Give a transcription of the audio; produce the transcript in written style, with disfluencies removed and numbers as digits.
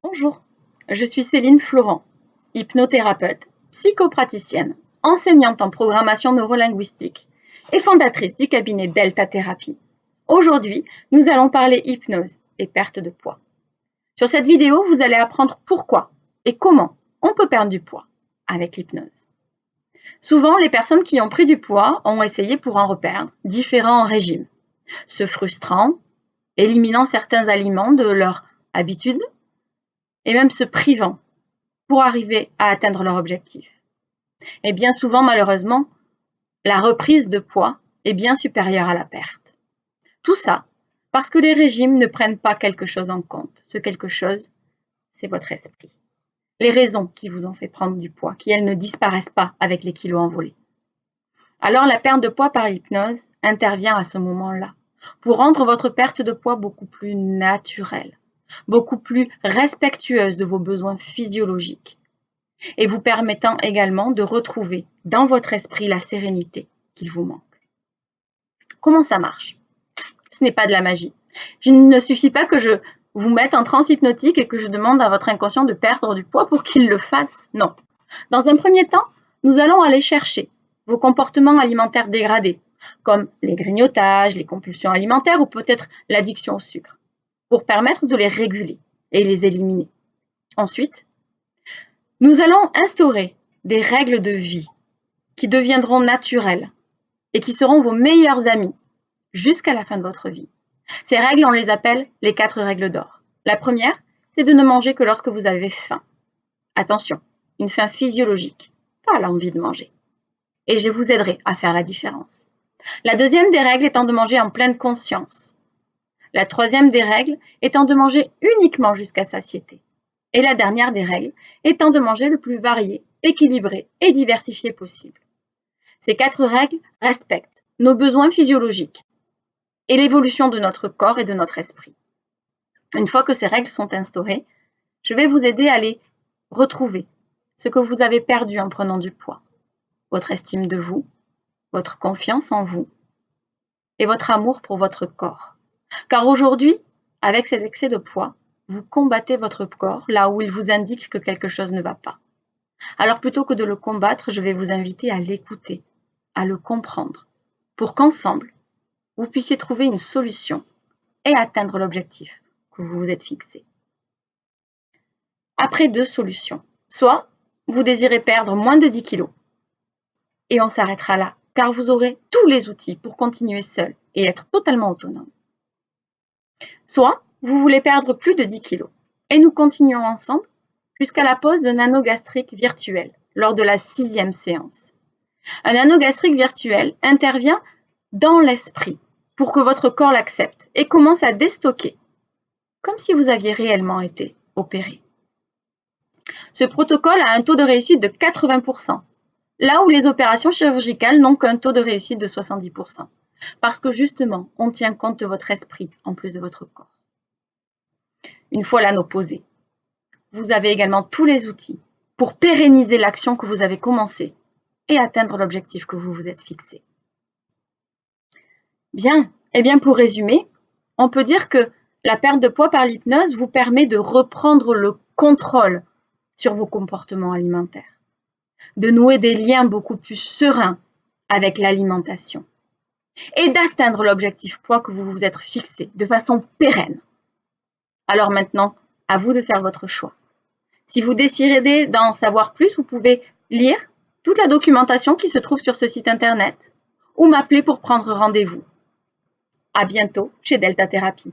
Bonjour, je suis Céline Florent, hypnothérapeute, psychopraticienne, enseignante en programmation neurolinguistique et fondatrice du cabinet Delta Thérapie. Aujourd'hui, nous allons parler hypnose et perte de poids. Sur cette vidéo, vous allez apprendre pourquoi et comment on peut perdre du poids avec l'hypnose. Souvent, les personnes qui ont pris du poids ont essayé pour en reperdre différents régimes, se frustrant, éliminant certains aliments de leur habitude et même se privant pour arriver à atteindre leur objectif. Et bien souvent, malheureusement, la reprise de poids est bien supérieure à la perte. Tout ça parce que les régimes ne prennent pas quelque chose en compte. Ce quelque chose, c'est votre esprit. Les raisons qui vous ont fait prendre du poids, qui elles ne disparaissent pas avec les kilos envolés. Alors la perte de poids par hypnose intervient à ce moment-là pour rendre votre perte de poids beaucoup plus naturelle, beaucoup plus respectueuse de vos besoins physiologiques et vous permettant également de retrouver dans votre esprit la sérénité qu'il vous manque. Comment ça marche? Ce n'est pas de la magie. Il ne suffit pas que je vous mette en transe hypnotique et que je demande à votre inconscient de perdre du poids pour qu'il le fasse. Non. Dans un premier temps, nous allons aller chercher vos comportements alimentaires dégradés, comme les grignotages, les compulsions alimentaires ou peut-être l'addiction au sucre, pour permettre de les réguler et les éliminer. Ensuite, nous allons instaurer des règles de vie qui deviendront naturelles et qui seront vos meilleurs amis jusqu'à la fin de votre vie. Ces règles, on les appelle les 4 règles d'or. La première, c'est de ne manger que lorsque vous avez faim. Attention, une faim physiologique, pas l'envie de manger. Et je vous aiderai à faire la différence. La deuxième des règles étant de manger en pleine conscience. La troisième des règles étant de manger uniquement jusqu'à satiété. Et la dernière des règles étant de manger le plus varié, équilibré et diversifié possible. Ces 4 règles respectent nos besoins physiologiques et l'évolution de notre corps et de notre esprit. Une fois que ces règles sont instaurées, je vais vous aider à les retrouver, ce que vous avez perdu en prenant du poids, votre estime de vous, votre confiance en vous et votre amour pour votre corps. Car aujourd'hui, avec cet excès de poids, vous combattez votre corps là où il vous indique que quelque chose ne va pas. Alors plutôt que de le combattre, je vais vous inviter à l'écouter, à le comprendre, pour qu'ensemble, vous puissiez trouver une solution et atteindre l'objectif que vous vous êtes fixé. Après 2 solutions, soit vous désirez perdre moins de 10 kilos et on s'arrêtera là, car vous aurez tous les outils pour continuer seul et être totalement autonome. Soit vous voulez perdre plus de 10 kilos et nous continuons ensemble jusqu'à la pose d'un anneau gastrique virtuel lors de la 6e séance. Un anneau gastrique virtuel intervient dans l'esprit pour que votre corps l'accepte et commence à déstocker, comme si vous aviez réellement été opéré. Ce protocole a un taux de réussite de 80%, là où les opérations chirurgicales n'ont qu'un taux de réussite de 70%, parce que justement, on tient compte de votre esprit en plus de votre corps. Une fois l'anneau posé, vous avez également tous les outils pour pérenniser l'action que vous avez commencée et atteindre l'objectif que vous vous êtes fixé. Bien, pour résumer, on peut dire que la perte de poids par l'hypnose vous permet de reprendre le contrôle sur vos comportements alimentaires, de nouer des liens beaucoup plus sereins avec l'alimentation et d'atteindre l'objectif poids que vous vous êtes fixé de façon pérenne. Alors maintenant, à vous de faire votre choix. Si vous désirez d'en savoir plus, vous pouvez lire toute la documentation qui se trouve sur ce site internet ou m'appeler pour prendre rendez-vous. À bientôt chez Delta Thérapie.